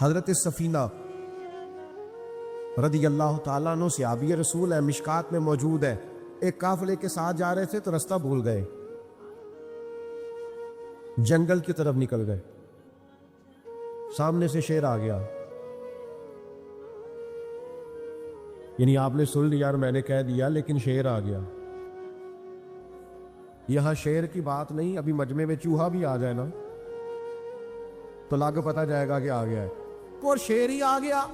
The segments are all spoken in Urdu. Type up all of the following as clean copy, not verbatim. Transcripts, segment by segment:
حضرت سفینہ رضی اللہ تعالیٰ عنہ صحابی رسول ہے، مشکات میں موجود ہے۔ ایک قافلے کے ساتھ جا رہے تھے تو رستہ بھول گئے، جنگل کی طرف نکل گئے، سامنے سے شیر آ گیا۔ یعنی آپ نے سن لیا اور میں نے کہہ دیا، لیکن شیر آ گیا۔ یہاں شیر کی بات نہیں، ابھی مجمع میں چوہا بھی آ جائے نا تو لاگ پتہ جائے گا کہ آ گیا ہے، اور شیر ہی آ گیا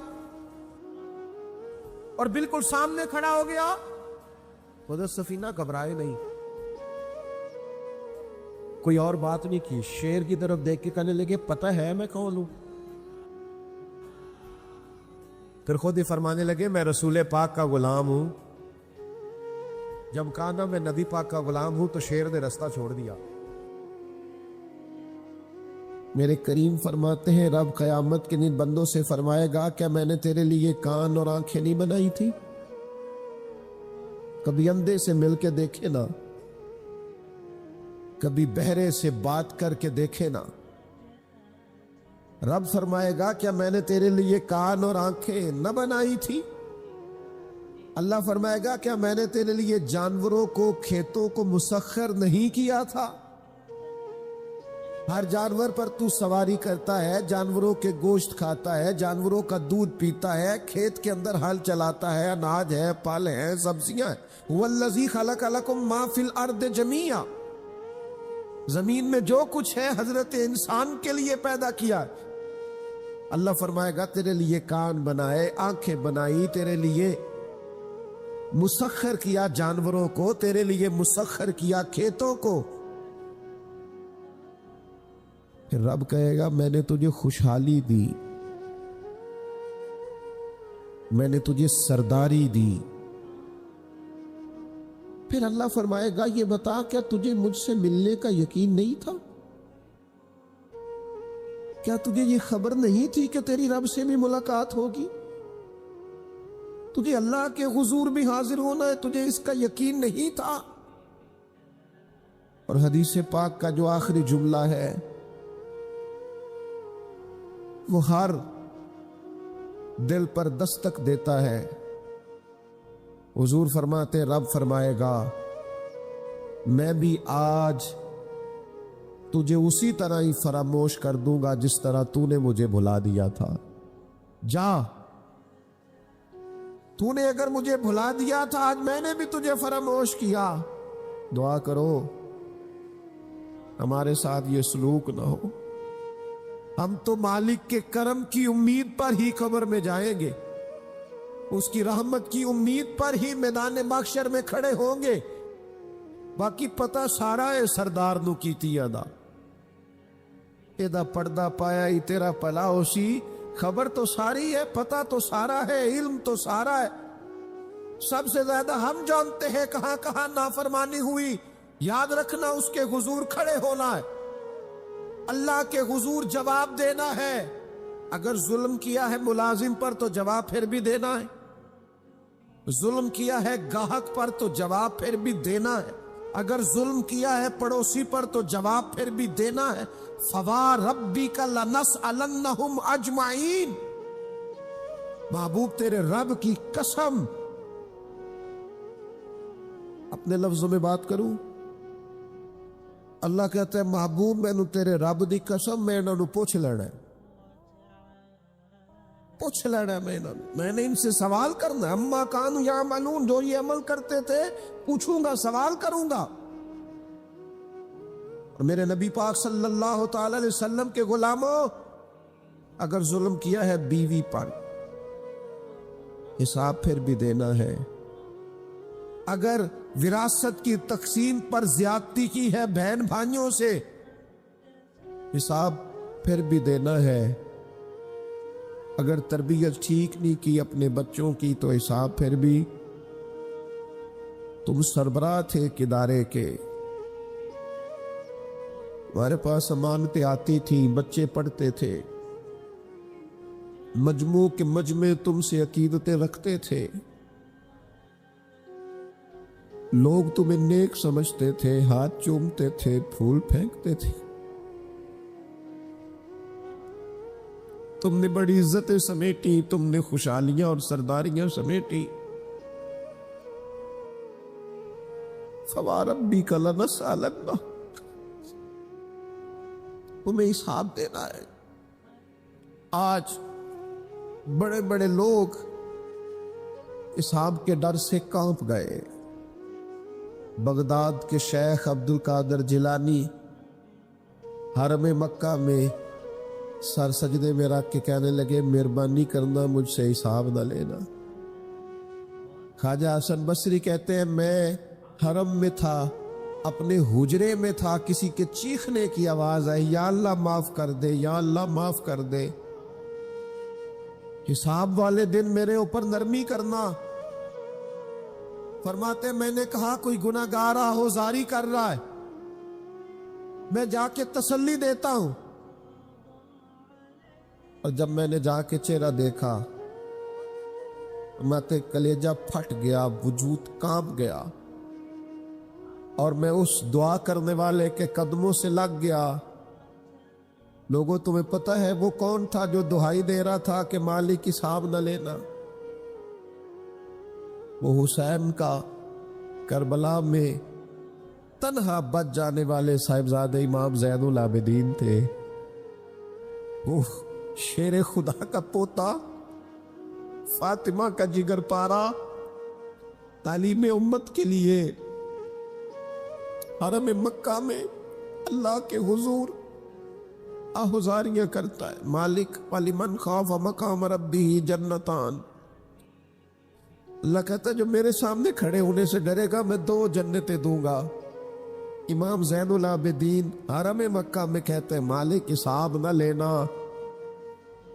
اور بالکل سامنے کھڑا ہو گیا۔ حضرت سفینہ گھبرائے نہیں، کوئی اور بات نہیں کی، شیر کی طرف دیکھ کے کہنے لگے پتہ ہے میں کون ہوں؟ پھر خود ہی فرمانے لگے میں رسول پاک کا غلام ہوں۔ جب کہا نا میں نبی پاک کا غلام ہوں تو شیر نے رستہ چھوڑ دیا۔ میرے کریم فرماتے ہیں رب قیامت کے دن بندوں سے فرمائے گا کیا میں نے تیرے لیے کان اور آنکھیں نہیں بنائی تھی؟ کبھی اندھے سے مل کے دیکھے نا، کبھی بہرے سے بات کر کے دیکھے نا۔ رب فرمائے گا کیا میں نے تیرے لیے کان اور آنکھیں نہ بنائی تھی؟ اللہ فرمائے گا کیا میں نے تیرے لیے جانوروں کو، کھیتوں کو مسخر نہیں کیا تھا؟ ہر جانور پر تو سواری کرتا ہے، جانوروں کے گوشت کھاتا ہے، جانوروں کا دودھ پیتا ہے، کھیت کے اندر ہل چلاتا ہے، اناج ہے، پھل ہیں، سبزیاں ہیں۔ وَالَّذِي خَلَقَ لَكُم مَّا فِي الْأَرْضِ جَمِيعًا، زمین میں جو کچھ ہے حضرت انسان کے لیے پیدا کیا۔ اللہ فرمائے گا تیرے لیے کان بنائے، آنکھیں بنائی، تیرے لیے مسخر کیا جانوروں کو، تیرے لیے مسخر کیا کھیتوں کو۔ پھر رب کہے گا میں نے تجھے خوشحالی دی، میں نے تجھے سرداری دی۔ پھر اللہ فرمائے گا یہ بتا کیا تجھے مجھ سے ملنے کا یقین نہیں تھا؟ کیا تجھے یہ خبر نہیں تھی کہ تیری رب سے بھی ملاقات ہوگی؟ تجھے اللہ کے حضور بھی حاضر ہونا ہے، تجھے اس کا یقین نہیں تھا؟ اور حدیث پاک کا جو آخری جملہ ہے وہ ہر دل پر دستک دیتا ہے۔ حضور فرماتے رب فرمائے گا میں بھی آج تجھے اسی طرح ہی فراموش کر دوں گا جس طرح تو نے مجھے بھلا دیا تھا۔ جا، تو نے اگر مجھے بھلا دیا تھا آج میں نے بھی تجھے فراموش کیا۔ دعا کرو ہمارے ساتھ یہ سلوک نہ ہو۔ ہم تو مالک کے کرم کی امید پر ہی قبر میں جائیں گے، اس کی رحمت کی امید پر ہی میدان محشر میں کھڑے ہوں گے۔ باقی پتہ سارا ہے سردار نو کیتی ادا، ایدہ پردہ پایا ہی تیرا پلا ہوسی۔ خبر تو ساری ہے، پتہ تو سارا ہے، علم تو سارا ہے۔ سب سے زیادہ ہم جانتے ہیں کہاں کہاں نافرمانی ہوئی۔ یاد رکھنا اس کے حضور کھڑے ہونا ہے، اللہ کے حضور جواب دینا ہے۔ اگر ظلم کیا ہے ملازم پر تو جواب پھر بھی دینا ہے، ظلم کیا ہے گاہک پر تو جواب پھر بھی دینا ہے، اگر ظلم کیا ہے پڑوسی پر تو جواب پھر بھی دینا ہے۔ فَوَرَبِّكَ لَنَسْأَلَنَّهُمْ أَجْمَعِينَ، محبوب تیرے رب کی قسم، اپنے لفظوں میں بات کروں، اللہ کہتا ہے محبوب میں نو تیرے رب دی قسم میں انہوں پوچھ لینا ہے، پوچھ لینا ہے میں نے ان سے سوال کرنا ہے۔ اما کانوا یعملون، جو یہ عمل کرتے تھے پوچھوں گا، سوال کروں گا۔ اور میرے نبی پاک صلی اللہ تعالی علیہ وسلم کے غلاموں، اگر ظلم کیا ہے بیوی پر حساب پھر بھی دینا ہے، اگر وراثت کی تقسیم پر زیادتی کی ہے بہن بھائیوں سے حساب پھر بھی دینا ہے، اگر تربیت ٹھیک نہیں کی اپنے بچوں کی تو حساب پھر بھی۔ تم سربراہ تھے ایک ادارے کے، ہمارے پاس امانتیں آتی تھیں، بچے پڑھتے تھے، مجموع کے مجمع تم سے عقیدتیں رکھتے تھے، لوگ تمہیں نیک سمجھتے تھے، ہاتھ چومتے تھے، پھول پھینکتے تھے۔ تم نے بڑی عزتیں سمیٹی، تم نے خوشحالیاں اور سرداریاں سمیٹی. فَوَرَبِّكَ لَنَسْأَلَنَّهُمْ، تمہیں حساب دینا ہے. آج بڑے بڑے لوگ حساب کے ڈر سے کانپ گئے. بغداد کے شیخ عبد القادر جیلانی حرم مکہ میں سر سجدے میں رکھ کے کہنے لگے مہربانی کرنا مجھ سے حساب نہ لینا. خواجہ حسن بصری کہتے ہیں میں حرم میں تھا، اپنے حجرے میں تھا، کسی کے چیخنے کی آواز آئی یا اللہ معاف کر دے، یا اللہ معاف کر دے، حساب والے دن میرے اوپر نرمی کرنا. فرماتے میں نے کہا کوئی گناہ گار آہوزاری کر رہا ہے، میں جا کے تسلی دیتا ہوں. اور جب میں نے جا کے چہرہ دیکھا ماتے کلیجہ پھٹ گیا، وجود کانپ گیا، اور میں اس دعا کرنے والے کے قدموں سے لگ گیا. لوگوں تمہیں پتہ ہے وہ کون تھا جو دہائی دے رہا تھا کہ مالک حساب نہ لینا؟ وہ حسین کا کربلا میں تنہا بچ جانے والے صاحبزادہ امام زین العابدین تھے. وہ شیر خدا کا پوتا، فاطمہ کا جگر پارا، تعلیم امت کے لیے حرم مکہ میں اللہ کے حضور آہوزاریاں کرتا ہے. مالک وَلِمَنْ خَافَ مَقَامَ رَبِّهِ جَنَّتَانِ، اللہ کہتا ہے جو میرے سامنے کھڑے ہونے سے ڈرے گا میں 2 جنتیں دوں گا. امام زین العابدین حرم مکہ میں کہتے ہیں مالک حساب نہ لینا،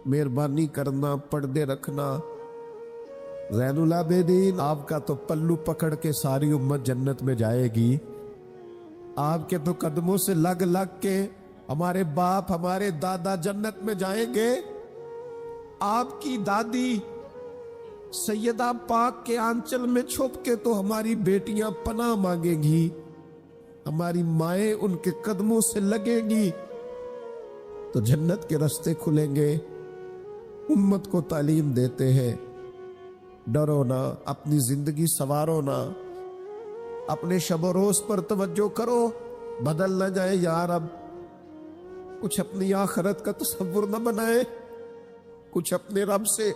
مہربانی کرنا، پردے رکھنا. زین العابدین آپ کا تو پلو پکڑ کے ساری امت جنت میں جائے گی. آپ کے تو قدموں سے لگ لگ کے ہمارے باپ ہمارے دادا جنت میں جائیں گے. آپ کی دادی سیدہ پاک کے آنچل میں چھپ کے تو ہماری بیٹیاں پناہ مانگیں گی، ہماری مائیں ان کے قدموں سے لگیں گی تو جنت کے راستے کھلیں گے. امت کو تعلیم دیتے ہیں ڈرو نہ، اپنی زندگی سنوارو نہ، اپنے شب و روز پر توجہ کرو، بدل نہ جائے یا رب. کچھ اپنی آخرت کا تصور نہ بنائے، کچھ اپنے رب سے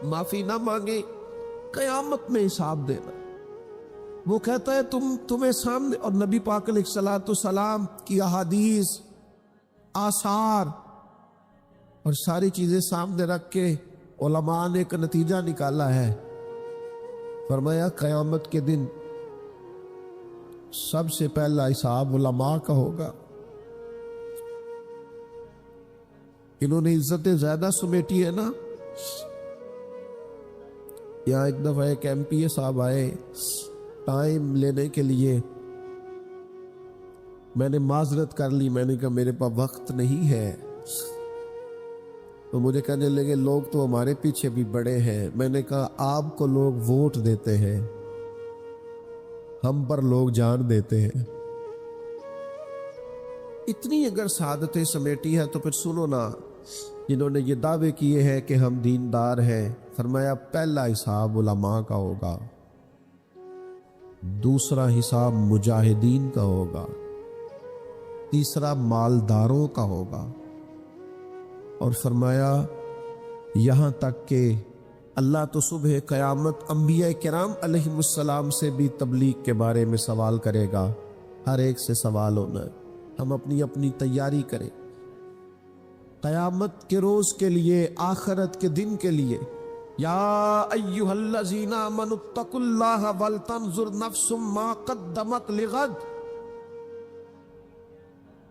معافی نہ مانگے، قیامت میں حساب دینا. وہ کہتا ہے تمہیں سامنے، اور نبی پاک علیہ الصلوۃ والسلام کی احادیث، آثار اور ساری چیزیں سامنے رکھ کے علماء نے ایک نتیجہ نکالا ہے. فرمایا قیامت کے دن سب سے پہلا حساب علماء کا ہوگا. انہوں نے عزتیں زیادہ سمیٹی ہے نا. یہاں ایک دفعہ ایک ایم پی اے صاحب آئے ٹائم لینے کے لیے، میں نے معذرت کر لی، میں نے کہا میرے پاس وقت نہیں ہے. تو مجھے کہنے لگے لوگ تو ہمارے پیچھے بھی بڑے ہیں. میں نے کہا آپ کو لوگ ووٹ دیتے ہیں، ہم پر لوگ جان دیتے ہیں. اتنی اگر سعادتیں سمیٹی ہے تو پھر سنو نا، جنہوں نے یہ دعوے کیے ہیں کہ ہم دیندار ہیں، فرمایا پہلا حساب علماء کا ہوگا، دوسرا حساب مجاہدین کا ہوگا، تیسرا مالداروں کا ہوگا، اور فرمایا یہاں تک کہ اللہ تو صبح قیامت انبیاء کرام علیہ السلام سے بھی تبلیغ کے بارے میں سوال کرے گا. ہر ایک سے سوال ہونا ہے. ہم اپنی اپنی تیاری کریں قیامت کے روز کے لیے، آخرت کے دن کے لیے. یا ایھا الذین آمنوا اتقوا اللہ ولتنظر نفس ما قدمت لغد.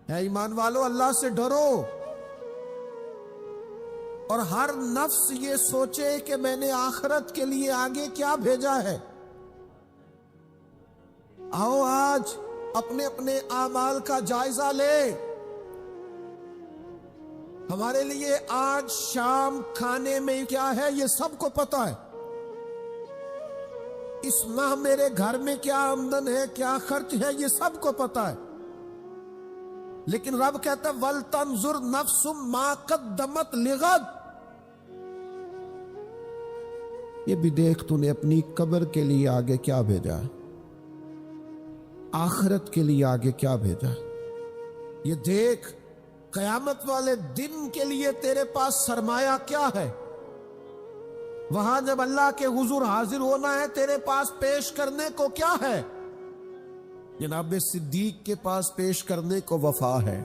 اے ایمان والو اللہ سے ڈرو اور ہر نفس یہ سوچے کہ میں نے آخرت کے لیے آگے کیا بھیجا ہے. آؤ آج اپنے اپنے اعمال کا جائزہ لے. ہمارے لیے آج شام کھانے میں کیا ہے یہ سب کو پتا ہے. اس ماہ میرے گھر میں کیا آمدن ہے، کیا خرچ ہے، یہ سب کو پتا ہے. لیکن رب کہتا ہے وَلْتَنْظُرْ نَفْسٌ مَا قَدَّمَتْ لِغَدٍ، یہ بھی دیکھ تو نے اپنی قبر کے لیے آگے کیا بھیجا ہے، آخرت کے لیے آگے کیا بھیجا ہے۔ یہ دیکھ قیامت والے دن کے لیے تیرے پاس سرمایہ کیا ہے، وہاں جب اللہ کے حضور حاضر ہونا ہے تیرے پاس پیش کرنے کو کیا ہے۔ جناب صدیق کے پاس پیش کرنے کو وفا ہے،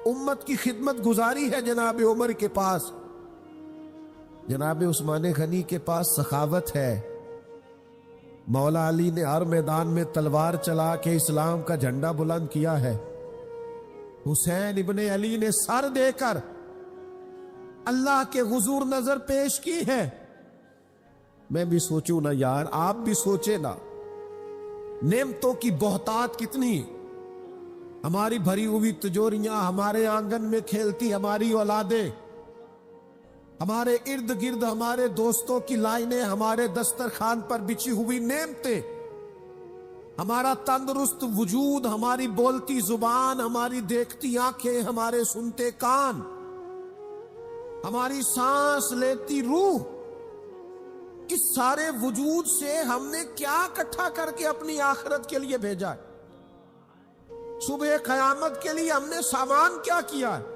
امت کی خدمت گزاری ہے جناب عمر کے پاس، جناب عثمان غنی کے پاس سخاوت ہے، مولا علی نے ہر میدان میں تلوار چلا کے اسلام کا جھنڈا بلند کیا ہے، حسین ابن علی نے سر دے کر اللہ کے حضور نظر پیش کی ہے۔ میں بھی سوچوں نا یار، آپ بھی سوچے نا، نعمتوں کی بہتات کتنی، ہماری بھری ہوئی تجوریاں، ہمارے آنگن میں کھیلتی ہماری اولادیں، ہمارے ارد گرد ہمارے دوستوں کی لائنیں، ہمارے دسترخوان پر بچھی ہوئی نعمتیں، ہمارا تندرست وجود، ہماری بولتی زبان، ہماری دیکھتی آنکھیں، ہمارے سنتے کان، ہماری سانس لیتی روح، اس سارے وجود سے ہم نے کیا اکٹھا کر کے اپنی آخرت کے لیے بھیجا ہے؟ صبح قیامت کے لیے ہم نے سامان کیا کیا ہے؟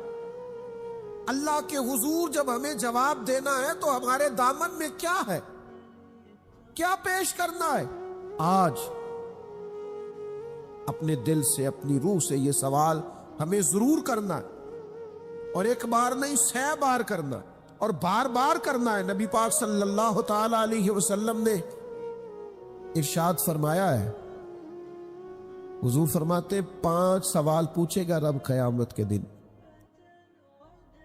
اللہ کے حضور جب ہمیں جواب دینا ہے تو ہمارے دامن میں کیا ہے، کیا پیش کرنا ہے؟ آج اپنے دل سے، اپنی روح سے یہ سوال ہمیں ضرور کرنا ہے، اور ایک بار نہیں 100 بار کرنا، اور بار بار کرنا ہے۔ نبی پاک صلی اللہ تعالی علیہ وسلم نے ارشاد فرمایا ہے، حضور فرماتے 5 سوال پوچھے گا رب قیامت کے دن،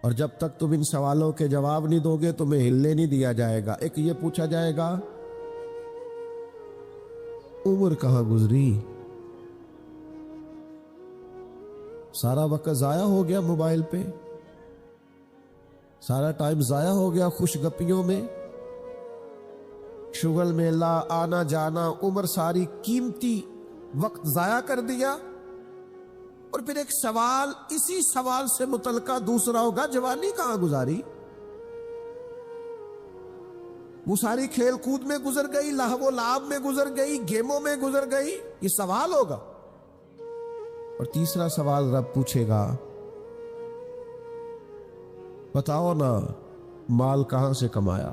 اور جب تک تم ان سوالوں کے جواب نہیں دو گے تمہیں ہلنے نہیں دیا جائے گا۔ ایک یہ پوچھا جائے گا عمر کہاں گزری، سارا وقت ضائع ہو گیا موبائل پہ، سارا ٹائم ضائع ہو گیا خوش گپیوں میں، شغل میلہ، آنا جانا، عمر ساری قیمتی وقت ضائع کر دیا۔ اور پھر ایک سوال، اسی سوال سے متعلقہ دوسرا ہوگا جوانی کہاں گزاری، وہ ساری کھیل کود میں گزر گئی، لہو و لعب میں گزر گئی، گیموں میں گزر گئی، یہ سوال ہوگا۔ اور تیسرا سوال رب پوچھے گا بتاؤ نا مال کہاں سے کمایا،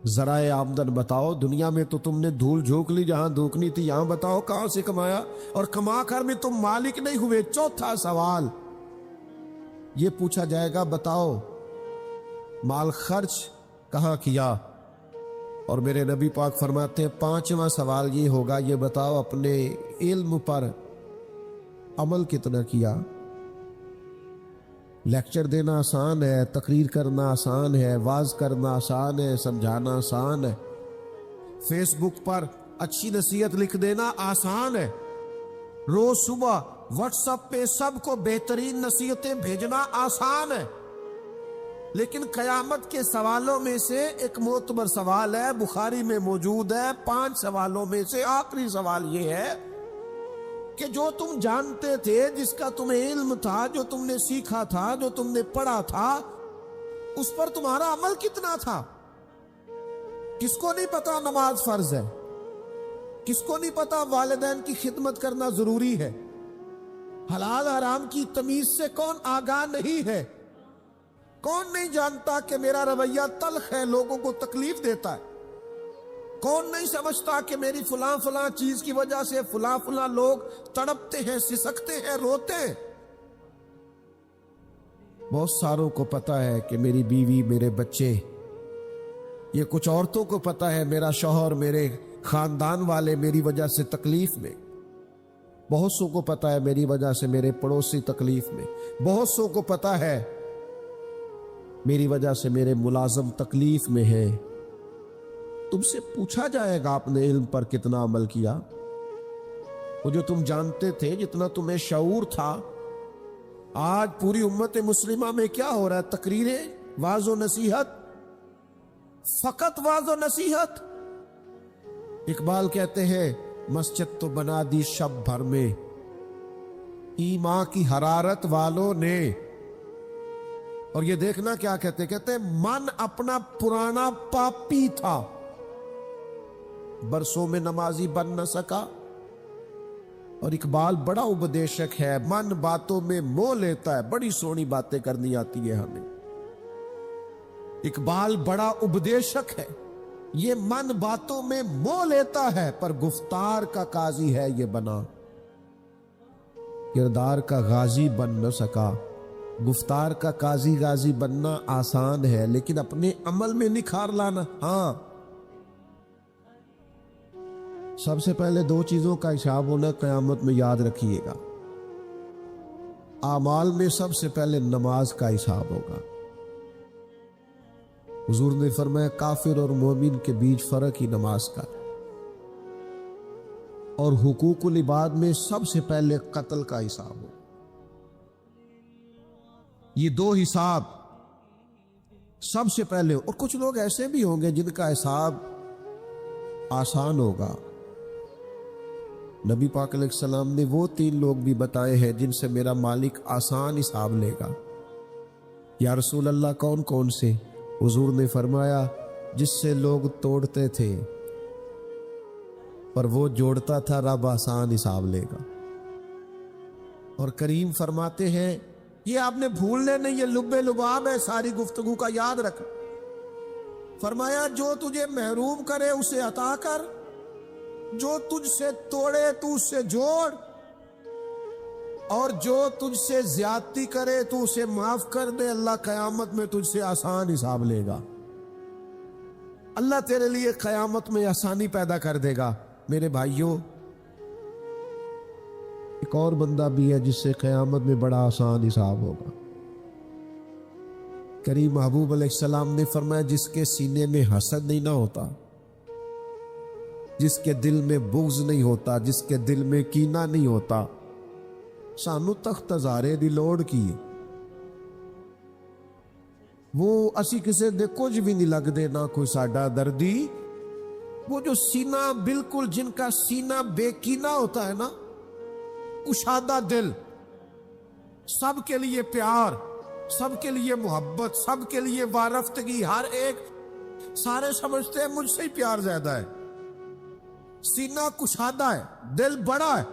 ذرائع آمدن بتاؤ، دنیا میں تو تم نے دھول جھونک لی جہاں دھوکنی تھی، یہاں بتاؤ کہاں سے کمایا، اور کما کر میں تم مالک نہیں ہوئے۔ چوتھا سوال یہ پوچھا جائے گا بتاؤ مال خرچ کہاں کیا، اور میرے نبی پاک فرماتے ہیں 5واں سوال یہ ہوگا یہ بتاؤ اپنے علم پر عمل کتنا کیا۔ لیکچر دینا آسان ہے، تقریر کرنا آسان ہے، واعظ کرنا آسان ہے، سمجھانا آسان ہے، فیس بک پر اچھی نصیحت لکھ دینا آسان ہے، روز صبح واٹس ایپ پہ سب کو بہترین نصیحتیں بھیجنا آسان ہے، لیکن قیامت کے سوالوں میں سے ایک معتبر سوال ہے، بخاری میں موجود ہے، 5 سوالوں میں سے آخری سوال یہ ہے کہ جو تم جانتے تھے، جس کا تمہیں علم تھا، جو تم نے سیکھا تھا، جو تم نے پڑھا تھا، اس پر تمہارا عمل کتنا تھا؟ کس کو نہیں پتا نماز فرض ہے؟ کس کو نہیں پتا والدین کی خدمت کرنا ضروری ہے؟ حلال حرام کی تمیز سے کون آگاہ نہیں ہے؟ کون نہیں جانتا کہ میرا رویہ تلخ ہے، لوگوں کو تکلیف دیتا ہے؟ کون نہیں سمجھتا کہ میری فلاں فلاں چیز کی وجہ سے فلاں فلاں لوگ تڑپتے ہیں، سسکتے ہیں، روتے ہیں؟ بہت ساروں کو پتا ہے کہ میری بیوی، میرے بچے، یہ کچھ عورتوں کو پتا ہے میرا شوہر، میرے خاندان والے میری وجہ سے تکلیف میں، بہت سو کو پتا ہے میری وجہ سے میرے پڑوسی تکلیف میں، بہت سو کو پتا ہے میری وجہ سے میرے ملازم تکلیف میں ہیں۔ تم سے پوچھا جائے گا اپنے علم پر کتنا عمل کیا، وہ جو تم جانتے تھے، جتنا تمہیں شعور تھا۔ آج پوری امت مسلمہ میں کیا ہو رہا ہے؟ تقریریں، واعظ و نصیحت، فقط واعظ و نصیحت۔ اقبال کہتے ہیں مسجد تو بنا دی شب بھر میں، ایمان کی حرارت والوں نے. اور یہ دیکھنا کیا کہتے من اپنا پرانا پاپی تھا، برسوں میں نمازی بن نہ سکا. اور اقبال بڑا اپدیشک ہے، من باتوں میں موہ لیتا ہے. بڑی سونی باتیں کرنی آتی ہے ہمیں. اقبال بڑا اپدیشک ہے. یہ من باتوں میں موہ لیتا ہے پر گفتار کا قاضی ہے یہ بنا. کردار کا غازی بن نہ سکا. گفتار کا قاضی غازی بننا آسان ہے، لیکن اپنے عمل میں نکھار لانا. ہاں، سب سے پہلے دو چیزوں کا حساب ہونا قیامت میں، یاد رکھیے گا. اعمال میں سب سے پہلے نماز کا حساب ہوگا. حضور نے فرمایا کافر اور مومن کے بیچ فرق ہی نماز کا. اور حقوق العباد میں سب سے پہلے قتل کا حساب ہو. یہ دو حساب سب سے پہلے. اور کچھ لوگ ایسے بھی ہوں گے جن کا حساب آسان ہوگا. نبی پاک علیہ السلام نے وہ 3 لوگ بھی بتائے ہیں جن سے میرا مالک آسان حساب لے گا. یا رسول اللہ کون کون سے؟ حضور نے فرمایا جس سے لوگ توڑتے تھے پر وہ جوڑتا تھا، رب آسان حساب لے گا. اور کریم فرماتے ہیں یہ آپ نے بھولنے نہیں، یہ لب لباب ہے ساری گفتگو کا، یاد رکھ. فرمایا جو تجھے محروم کرے اسے عطا کر، جو تجھ سے توڑے تو اس سے جوڑ، اور جو تجھ سے زیادتی کرے تو اسے معاف کر دے. اللہ قیامت میں تجھ سے آسان حساب لے گا. اللہ تیرے لیے قیامت میں آسانی پیدا کر دے گا. میرے بھائیوں، ایک اور بندہ بھی ہے جس سے قیامت میں بڑا آسان حساب ہوگا. کریم محبوب علیہ السلام نے فرمایا جس کے سینے میں حسد نہیں نہ ہوتا، جس کے دل میں بغض نہیں ہوتا، جس کے دل میں کینہ نہیں ہوتا. سانو تخت ہزارے دی لوڑ کی وہ اسی کسے دے کچھ بھی نہیں لگ دے، نہ کوئی ساڈا دردی. وہ جو سینہ بالکل، جن کا سینہ بے کینہ ہوتا ہے نا، کشادہ دل، سب کے لیے پیار، سب کے لیے محبت، سب کے لیے وارفتگی. ہر ایک، سارے سمجھتے ہیں مجھ سے ہی پیار زیادہ ہے. سینہ کشادہ ہے، دل بڑا ہے.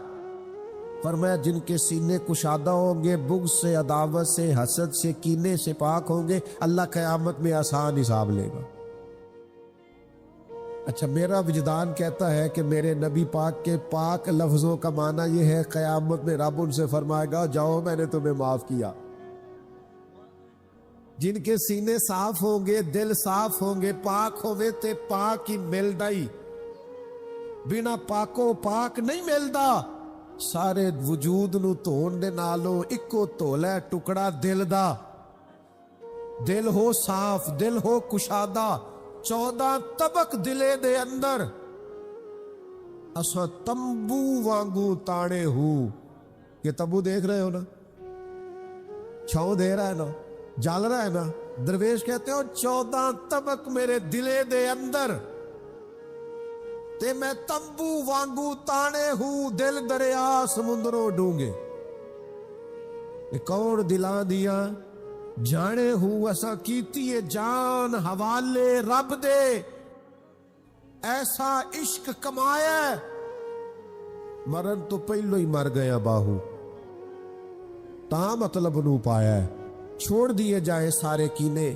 فرمایا جن کے سینے کشادہ ہوں گے، بغض سے، عداوت سے، حسد سے، کینے سے پاک ہوں گے، اللہ قیامت میں آسان حساب لے گا. اچھا، میرا وجدان کہتا ہے کہ میرے نبی پاک کے پاک لفظوں کا معنی یہ ہے قیامت میں رب ان سے فرمائے گا جاؤ میں نے تمہیں معاف کیا. جن کے سینے صاف ہوں گے، دل صاف ہوں گے، پاک ہوئے تے پاک ہی ملدا ہی، بنا پاکو پاک نہیں ملدا. سارے وجود نو دھون دے نالوں اکو دھولا ہے ٹکڑا دل دا. دل ہو صاف، دل ہو کشادہ. 14 طبق دلے دے اندر اسا تمبو وانگو تاڑے ہو. یہ تمبو دیکھ رہے ہو نا، چھاؤں دے رہا ہے نا، جال رہا ہے نا. درویش کہتے ہو 14 طبق میرے دلے دے اندر تے میں تمبو وانگو تانے ہوں، دل دریا سمندروں ڈونگے. کون دلان دیا جانے ہوں اسا کیتی جان حوالے رب دے. ایسا عشق کمایا مرن تو پہلو ہی مر گیا باہو، تا مطلب نو پایا ہے. چھوڑ دیے جائیں سارے کینے.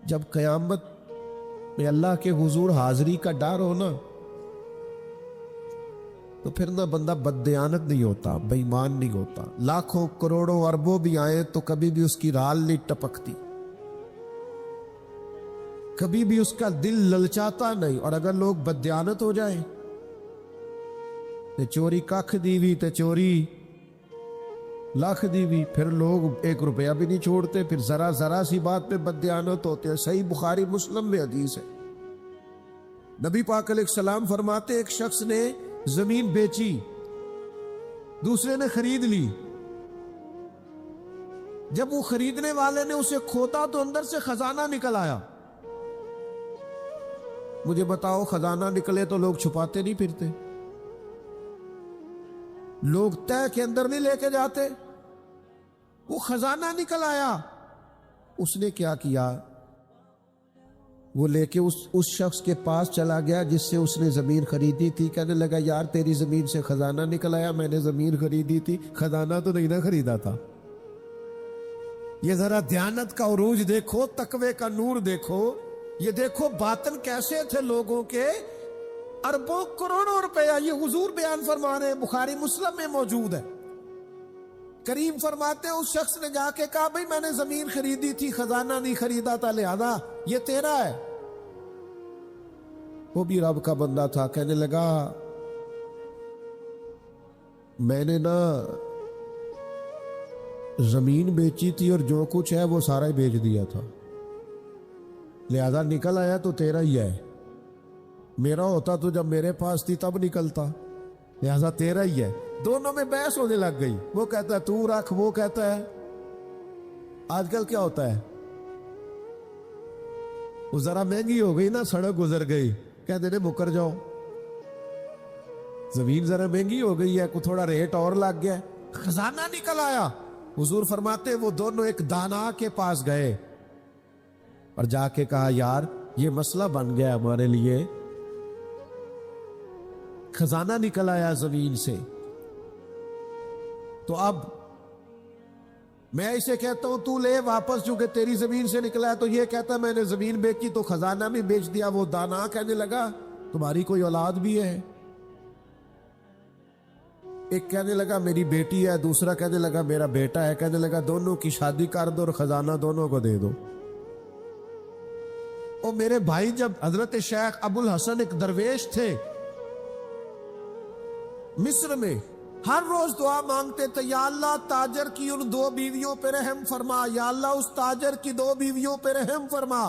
جب قیامت میں اللہ کے حضور حاضری کا ڈر ہو نا، تو پھر نہ بندہ بددیانت نہیں ہوتا، بے ایمان نہیں ہوتا. لاکھوں کروڑوں اربوں بھی آئیں تو کبھی بھی اس کی رال نہیں ٹپکتی، کبھی بھی اس کا دل للچاتا نہیں. اور اگر لوگ بددیانت ہو جائیں تے چوری ککھ دی بھی تے چوری لاکھ دی بھی، پھر لوگ 1 روپیہ بھی نہیں چھوڑتے. پھر ذرا ذرا سی بات پہ بددیانت ہوتے ہیں. صحیح بخاری مسلم میں حدیث ہے. نبی پاک علیہ السلام فرماتے ایک شخص نے زمین بیچی، دوسرے نے خرید لی. جب وہ خریدنے والے نے اسے کھوتا تو اندر سے خزانہ نکل آیا. مجھے بتاؤ خزانہ نکلے تو لوگ چھپاتے نہیں پھرتے؟ لوگ تہ کے اندر نہیں لے کے جاتے. وہ خزانہ نکل آیا. اس نے کیا کیا؟ وہ لے کے اس شخص کے پاس چلا گیا جس سے اس نے زمین خریدی تھی. کہنے لگا یار تیری زمین سے خزانہ نکل آیا, میں نے زمین خریدی تھی, خزانہ تو نہیں نہ خریدا تھا. یہ ذرا دیانت کا عروج دیکھو, تقوی کا نور دیکھو. یہ دیکھو باطن کیسے تھے لوگوں کے. اربوں کروڑوں روپیہ یہ حضور بیان فرما رہے ہیں, بخاری مسلم میں موجود ہے. کریم فرماتے ہیں اس شخص نے جا کے کہا بھئی میں نے زمین خریدی تھی, خزانہ نہیں خریدا تھا, لہذا یہ تیرا ہے. وہ بھی رب کا بندہ تھا. کہنے لگا میں نے نا زمین بیچی تھی اور جو کچھ ہے وہ سارا ہی بیچ دیا تھا, لہذا نکل آیا تو تیرا ہی ہے. میرا ہوتا تو جب میرے پاس تھی تب نکلتا, لہذا تیرا ہی ہے. دونوں میں بحث ہونے لگ گئی. وہ کہتا ہے تو رکھ, وہ کہتا ہے. آج کل کیا ہوتا ہے, وہ ذرا مہنگی ہو گئی نا, سڑک گزر گئی, کہتے ہیں مکر جاؤ. زمین ذرا مہنگی ہو گئی ہے, کو تھوڑا ریٹ اور لگ گیا, خزانہ نکل آیا. حضور فرماتے وہ دونوں ایک دانا کے پاس گئے اور جا کے کہا یار یہ مسئلہ بن گیا ہمارے لیے, خزانہ نکل آیا زمین سے. تو اب میں اسے کہتا ہوں تو لے واپس, چونکہ تیری زمین سے نکلا ہے. تو یہ کہتا ہے میں نے زمین بیچی تو خزانہ بھی بیچ دیا. وہ دانا کہنے لگا تمہاری کوئی اولاد بھی ہے؟ ایک کہنے لگا میری بیٹی ہے, دوسرا کہنے لگا میرا بیٹا ہے. کہنے لگا دونوں کی شادی کر دو اور خزانہ دونوں کو دے دو. اور میرے بھائی جب حضرت شیخ ابو الحسن ایک درویش تھے مصر میں, ہر روز دعا مانگتے تھے یا اللہ تاجر کی ان 2 بیویوں پہ رحم فرما, یا اللہ اس تاجر کی 2 بیویوں پہ رحم فرما.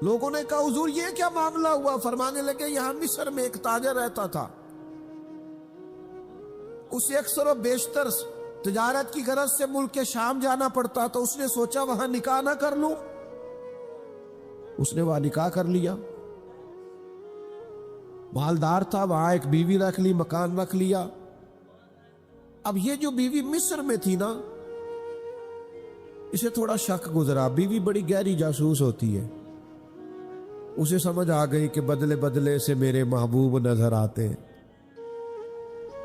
لوگوں نے کہا حضور یہ کیا معاملہ ہوا؟ فرمانے لگے یہاں مصر میں ایک تاجر رہتا تھا, اسے اکثر و بیشتر تجارت کی غرض سے ملک شام جانا پڑتا, تو اس نے سوچا وہاں نکاح نہ کر لوں. اس نے وہاں نکاح کر لیا. مالدار تھا, وہاں ایک بیوی رکھ لی, مکان رکھ لیا. اب یہ جو بیوی مصر میں تھی نا, اسے تھوڑا شک گزرا. بیوی بڑی گہری جاسوس ہوتی ہے. اسے سمجھ آ گئی کہ بدلے بدلے سے میرے محبوب نظر آتے ہیں.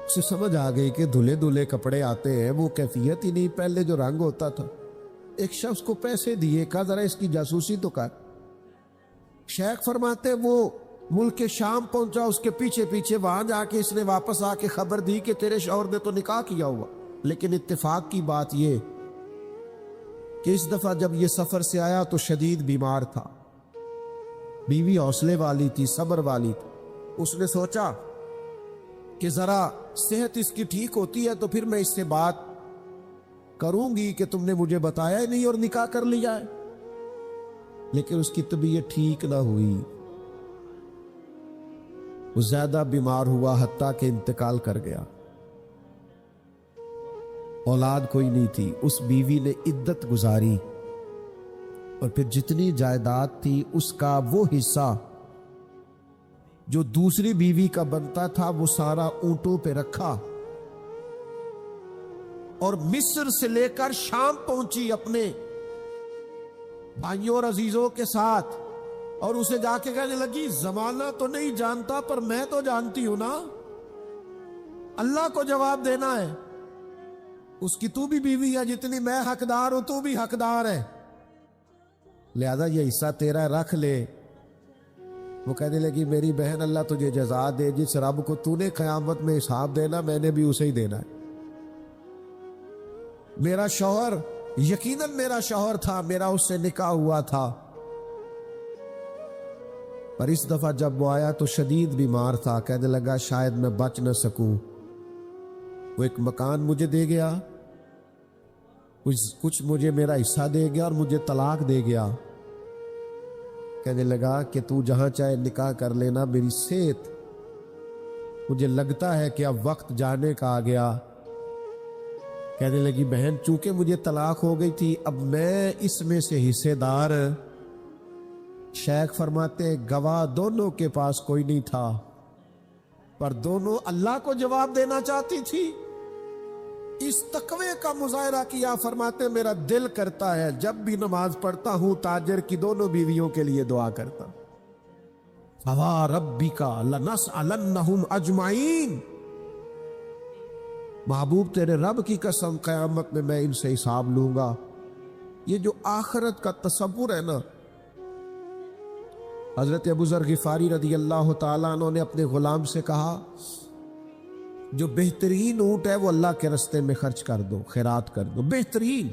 اسے سمجھ آ گئی کہ دھلے دھلے کپڑے آتے ہیں, وہ کیفیت ہی نہیں پہلے جو رنگ ہوتا تھا. ایک شخص کو پیسے دیے, کہا ذرا اس کی جاسوسی تو کر. شیخ فرماتے وہ ملک شام پہنچا, اس کے پیچھے پیچھے وہاں جا کے اس نے واپس آ کے خبر دی کہ تیرے شوہر نے تو نکاح کیا ہوا. لیکن اتفاق کی بات یہ کہ اس دفعہ جب یہ سفر سے آیا تو شدید بیمار تھا. بیوی حوصلے والی تھی, صبر والی تھی. اس نے سوچا کہ ذرا صحت اس کی ٹھیک ہوتی ہے تو پھر میں اس سے بات کروں گی کہ تم نے مجھے بتایا ہی نہیں اور نکاح کر لیا ہے. لیکن اس کی طبیعت ٹھیک نہ ہوئی, وہ زیادہ بیمار ہوا حتیٰ کہ انتقال کر گیا. اولاد کوئی نہیں تھی. اس بیوی نے عدت گزاری اور پھر جتنی جائیداد تھی اس کا وہ حصہ جو دوسری بیوی کا بنتا تھا وہ سارا اونٹوں پہ رکھا اور مصر سے لے کر شام پہنچی اپنے بھائیوں اور عزیزوں کے ساتھ. اور اسے جا کے کہنے لگی زمانہ تو نہیں جانتا پر میں تو جانتی ہوں نا, اللہ کو جواب دینا ہے. اس کی تو بھی بیوی ہے, جتنی میں حقدار ہوں تو بھی حقدار ہے, لہذا یہ حصہ تیرا رکھ لے. وہ کہنے لگی میری بہن اللہ تجھے جزا دے, جس رب کو تو نے قیامت میں حساب دینا میں نے بھی اسے ہی دینا ہے. میرا شوہر یقیناً میرا شوہر تھا, میرا اس سے نکاح ہوا تھا, پر اس دفعہ جب وہ آیا تو شدید بیمار تھا. کہنے لگا شاید میں بچ نہ سکوں. وہ ایک مکان مجھے دے گیا, کچھ مجھے میرا حصہ دے گیا اور مجھے طلاق دے گیا. کہنے لگا کہ تو جہاں چاہے نکاح کر لینا, میری صحت مجھے لگتا ہے کہ اب وقت جانے کا آ گیا. کہنے لگی بہن چونکہ مجھے طلاق ہو گئی تھی اب میں اس میں سے حصے دار. شیخ فرماتے گواہ دونوں کے پاس کوئی نہیں تھا. پر دونوں اللہ کو جواب دینا چاہتی تھی۔ اس تقوی کا مظاہرہ کیا، فرماتے میرا دل کرتا ہے جب بھی نماز پڑھتا ہوں تاجر کی دونوں بیویوں کے لیے دعا کرتا ہوں، فَوَا رَبِّكَ لَنَسْأَلَنَّهُمْ أَجْمَعِينَ، محبوب تیرے رب کی قسم قیامت میں ان سے حساب لوں گا۔ یہ جو آخرت کا تصور ہے نا، حضرت ابو ذر غفاری رضی اللہ تعالیٰ عنہ نے اپنے غلام سے کہا جو بہترین اونٹ ہے وہ اللہ کے رستے میں خرچ کر دو، خیرات کر دو، بہترین۔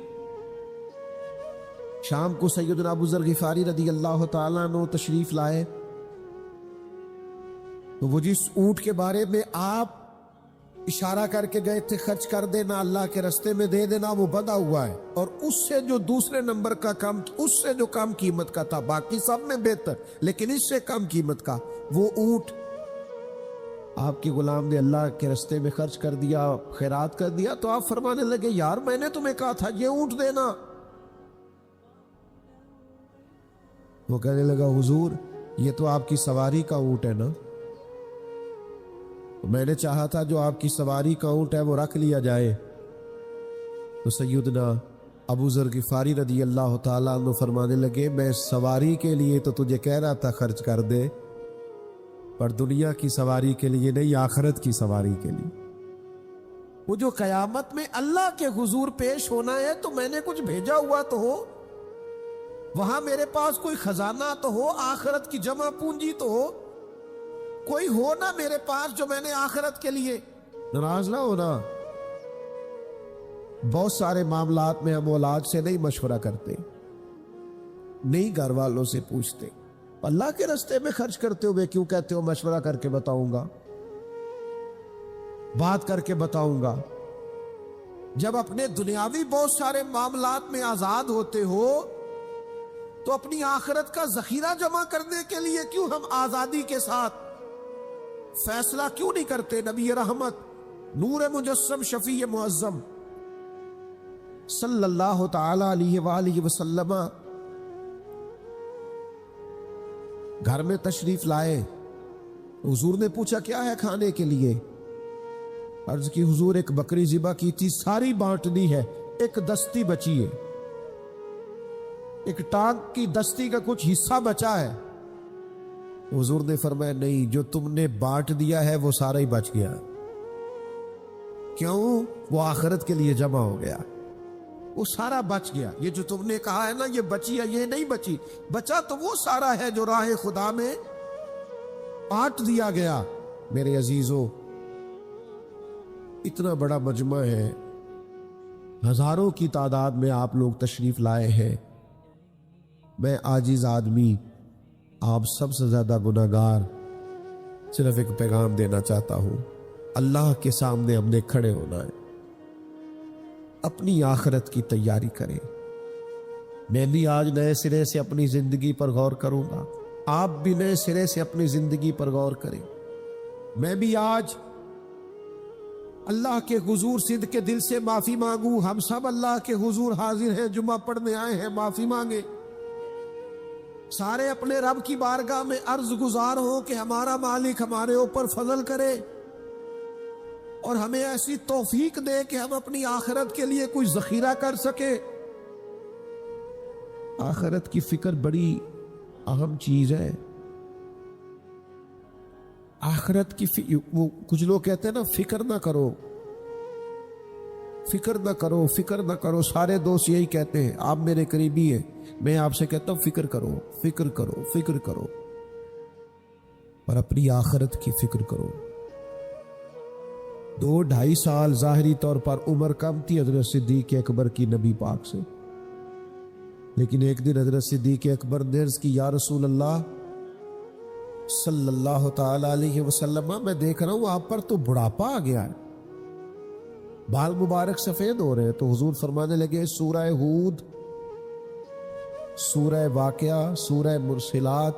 شام کو سیدنا ابو ذر غفاری رضی اللہ تعالیٰ عنہ تشریف لائے تو وہ جس اونٹ کے بارے میں آپ اشارہ کر کے گئے تھے خرچ کر دینا، اللہ کے رستے میں دے دینا، وہ بندھا ہوا ہے، اور اس سے جو دوسرے نمبر کا کم، اس سے جو کم قیمت کا تھا، باقی سب میں بہتر لیکن اس سے کم قیمت کا وہ اونٹ آپ کے غلام نے اللہ کے رستے میں خرچ کر دیا، خیرات کر دیا۔ تو آپ فرمانے لگے یار میں نے تمہیں کہا تھا یہ اونٹ دینا۔ وہ کہنے لگا حضور یہ تو آپ کی سواری کا اونٹ ہے نا، میں نے چاہا تھا جو آپ کی سواری کا اونٹ ہے وہ رکھ لیا جائے۔ تو سیدنا ابو ذر غفاری رضی اللہ تعالیٰ عنہ فرمانے لگے میں سواری کے لیے تو تجھے کہہ رہا تھا خرچ کر دے، پر دنیا کی سواری کے لیے نہیں، آخرت کی سواری کے لیے۔ وہ جو قیامت میں اللہ کے حضور پیش ہونا ہے تو میں نے کچھ بھیجا ہوا تو ہو، وہاں میرے پاس کوئی خزانہ تو ہو، آخرت کی جمع پونجی تو ہو، کوئی ہو نا میرے پاس جو میں نے آخرت کے لیے۔ ناراض نہ ہونا، بہت سارے معاملات میں ہم اولاد سے نہیں مشورہ کرتے، نہیں گھر والوں سے پوچھتے، اللہ کے راستے میں خرچ کرتے ہوئے کیوں کہتے ہو مشورہ کر کے بتاؤں گا، بات کر کے بتاؤں گا۔ جب اپنے دنیاوی بہت سارے معاملات میں آزاد ہوتے ہو تو اپنی آخرت کا ذخیرہ جمع کرنے کے لیے کیوں ہم آزادی کے ساتھ فیصلہ کیوں نہیں کرتے؟ نبی رحمت نور مجسم شفیع معظم صلی اللہ تعالی علیہ وآلہ وسلم گھر میں تشریف لائے، حضور نے پوچھا کیا ہے کھانے کے لیے؟ عرض کی حضور ایک بکری ذبح کی تھی، ساری بانٹنی ہے، ایک دستی بچی ہے، ایک ٹانگ کی دستی کا کچھ حصہ بچا ہے۔ حضور نے فرمایا نہیں، جو تم نے بانٹ دیا ہے وہ سارا ہی بچ گیا۔ کیوں؟ وہ آخرت کے لیے جمع ہو گیا، وہ سارا بچ گیا۔ یہ جو تم نے کہا ہے نا یہ بچی ہے، یہ نہیں بچی، بچا تو وہ سارا ہے جو راہ خدا میں بانٹ دیا گیا۔ میرے عزیزو، اتنا بڑا مجمع ہے، ہزاروں کی تعداد میں آپ لوگ تشریف لائے ہیں، میں عاجز آدمی، آپ سب سے زیادہ گناہگار، صرف ایک پیغام دینا چاہتا ہوں، اللہ کے سامنے ہم نے کھڑے ہونا ہے، اپنی آخرت کی تیاری کریں۔ میں بھی آج نئے سرے سے اپنی زندگی پر غور کروں گا، آپ بھی نئے سرے سے اپنی زندگی پر غور کریں۔ میں بھی آج اللہ کے حضور صدق کے دل سے معافی مانگوں، ہم سب اللہ کے حضور حاضر ہیں، جمعہ پڑھنے آئے ہیں، معافی مانگے، سارے اپنے رب کی بارگاہ میں عرض گزار ہوں کہ ہمارا مالک ہمارے اوپر فضل کرے اور ہمیں ایسی توفیق دے کہ ہم اپنی آخرت کے لیے کوئی ذخیرہ کر سکے۔ آخرت کی فکر بڑی اہم چیز ہے۔ آخرت کی وہ کچھ لوگ کہتے ہیں نا فکر نہ کرو، فکر نہ کرو، فکر نہ کرو، سارے دوست یہی کہتے ہیں، آپ میرے قریبی ہیں، میں آپ سے کہتا ہوں فکر کرو، فکر کرو، فکر کرو، اور اپنی آخرت کی فکر کرو۔ 2-2.5 سال ظاہری طور پر عمر کم تھی حضرت صدیق اکبر کی نبی پاک سے، لیکن ایک دن حضرت صدیق اکبر نے عرض کی یا رسول اللہ صلی اللہ تعالی علیہ وسلم، میں دیکھ رہا ہوں آپ پر تو بڑھاپا آ گیا ہے، بال مبارک سفید ہو رہے ہیں۔ تو حضور فرمانے لگے سورہ ہود، سورہ واقعہ، سورہ مرسلات،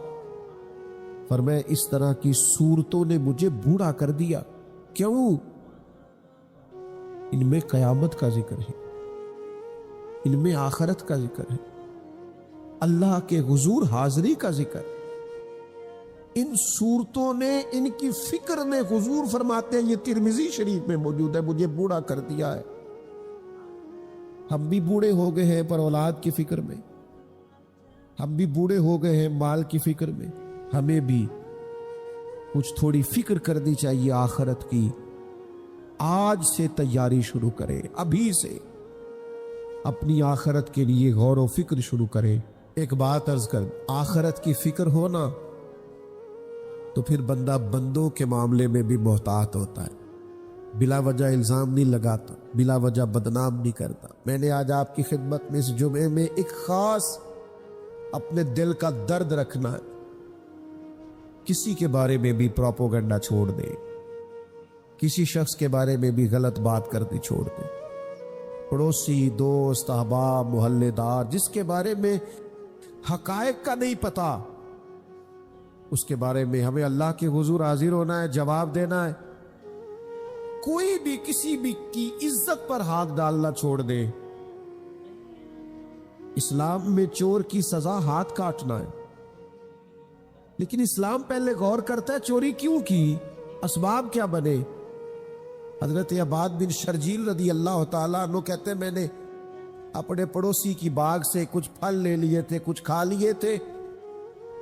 فرمایا اس طرح کی صورتوں نے مجھے بوڑھا کر دیا۔ کیوں؟ ان میں قیامت کا ذکر ہے، ان میں آخرت کا ذکر ہے، اللہ کے حضور حاضری کا ذکر۔ ان صورتوں نے، ان کی فکر نے، حضور فرماتے ہیں، یہ ترمذی شریف میں موجود ہے، مجھے بوڑھا کر دیا ہے۔ ہم بھی بوڑھے ہو گئے ہیں پر اولاد کی فکر میں، ہم بھی بوڑھے ہو گئے ہیں مال کی فکر میں۔ ہمیں بھی کچھ تھوڑی فکر کرنی چاہیے آخرت کی۔ آج سے تیاری شروع کریں، ابھی سے اپنی آخرت کے لیے غور و فکر شروع کریں۔ ایک بات عرض کر، آخرت کی فکر ہونا تو پھر بندہ بندوں کے معاملے میں بھی محتاط ہوتا ہے، بلا وجہ الزام نہیں لگاتا، بلا وجہ بدنام نہیں کرتا۔ میں نے آج آپ کی خدمت میں اس جمعے میں ایک خاص اپنے دل کا درد رکھنا ہے، کسی کے بارے میں بھی پروپیگنڈا چھوڑ دیں، کسی شخص کے بارے میں بھی غلط بات کرنی چھوڑ دیں۔ پڑوسی، دوست، احباب، محلے دار، جس کے بارے میں حقائق کا نہیں پتا، اس کے بارے میں ہمیں اللہ کے حضور حاضر ہونا ہے، جواب دینا ہے۔ کوئی بھی کسی بھی کی عزت پر ہاتھ ڈالنا چھوڑ دے۔ اسلام میں چور کی سزا ہاتھ کاٹنا ہے، لیکن اسلام پہلے غور کرتا ہے چوری کیوں کی، اسباب کیا بنے۔ حضرت عباد بن شرجیل رضی اللہ تعالیٰ عنہ کہتے ہیں، میں نے اپنے پڑوسی کی باغ سے کچھ پھل لے لیے تھے، کچھ کھا لیے تھے،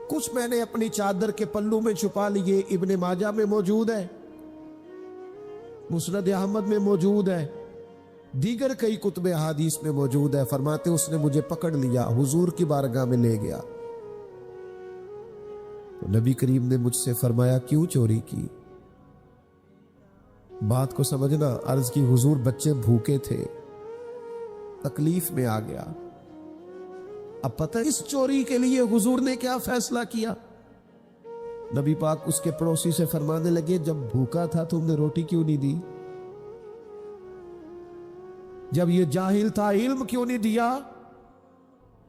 کچھ میں نے اپنی چادر کے پلو میں چھپا لیے۔ ابن ماجہ میں موجود ہے، مسند احمد میں موجود ہے، دیگر کئی کتب احادیث میں موجود ہے۔ فرماتے اس نے مجھے پکڑ لیا، حضور کی بارگاہ میں لے گیا۔ تو نبی کریم نے مجھ سے فرمایا کیوں چوری کی؟ بات کو سمجھنا، عرض کی حضور بچے بھوکے تھے، تکلیف میں آ گیا۔ اب پتہ اس چوری کے لیے حضور نے کیا فیصلہ کیا؟ نبی پاک اس کے پڑوسی سے فرمانے لگے، جب بھوکا تھا تم نے روٹی کیوں نہیں دی؟ جب یہ جاہل تھا علم کیوں نہیں دیا؟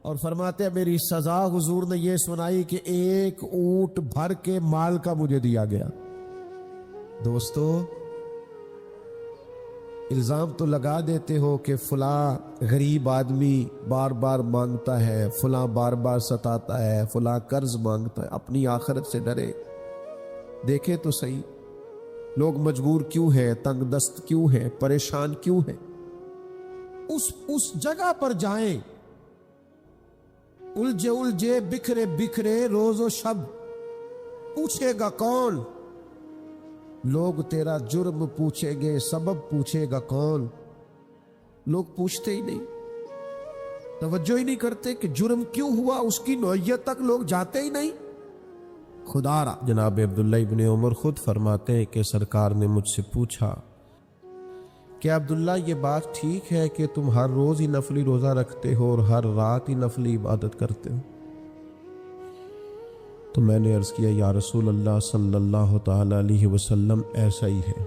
اور فرماتے ہیں میری سزا حضور نے یہ سنائی کہ ایک اونٹ بھر کے مال کا مجھے دیا گیا۔ دوستو، الزام تو لگا دیتے ہو کہ فلاں غریب آدمی بار بار مانگتا ہے، فلاں بار بار ستاتا ہے، فلاں قرض مانگتا ہے۔ اپنی آخرت سے ڈرے، دیکھے تو صحیح لوگ مجبور کیوں ہیں، تنگ دست کیوں ہیں، پریشان کیوں ہیں۔ اس جگہ پر جائیں، الجھے الجھے، بکھرے بکھرے، روز و شب، پوچھے گا کون؟ لوگ تیرا جرم پوچھیں گے، سبب پوچھے گا کون؟ لوگ پوچھتے ہی نہیں، توجہ ہی نہیں کرتے کہ جرم کیوں ہوا، اس کی نوعیت تک لوگ جاتے ہی نہیں۔ خدا را جناب عبداللہ ابن عمر خود فرماتے ہیں کہ سرکار نے مجھ سے پوچھا کہ عبداللہ یہ بات ٹھیک ہے کہ تم ہر روز ہی نفلی روزہ رکھتے ہو اور ہر رات ہی نفلی عبادت کرتے ہو؟ تو میں نے عرض کیا یا رسول اللہ صلی اللہ تعالی علیہ وسلم ایسا ہی ہے۔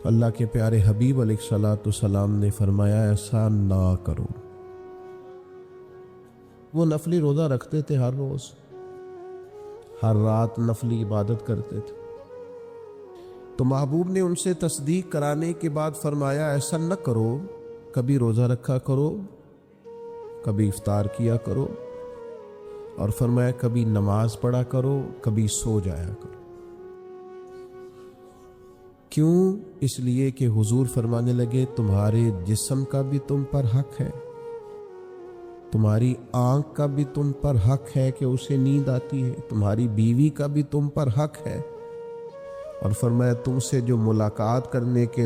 اللہ کے پیارے حبیب علیہ الصلوۃ والسلام نے فرمایا ایسا نہ کرو۔ وہ نفلی روزہ رکھتے تھے، ہر روز ہر رات نفلی عبادت کرتے تھے۔ تو محبوب نے ان سے تصدیق کرانے کے بعد فرمایا ایسا نہ کرو، کبھی روزہ رکھا کرو، کبھی افطار کیا کرو، اور فرمایا کبھی نماز پڑھا کرو، کبھی سو جایا کرو۔ کیوں؟ اس لیے کہ حضور فرمانے لگے تمہارے جسم کا بھی تم پر حق ہے، تمہاری آنکھ کا بھی تم پر حق ہے کہ اسے نیند آتی ہے، تمہاری بیوی کا بھی تم پر حق ہے، اور فرمایا تم سے جو ملاقات کرنے کے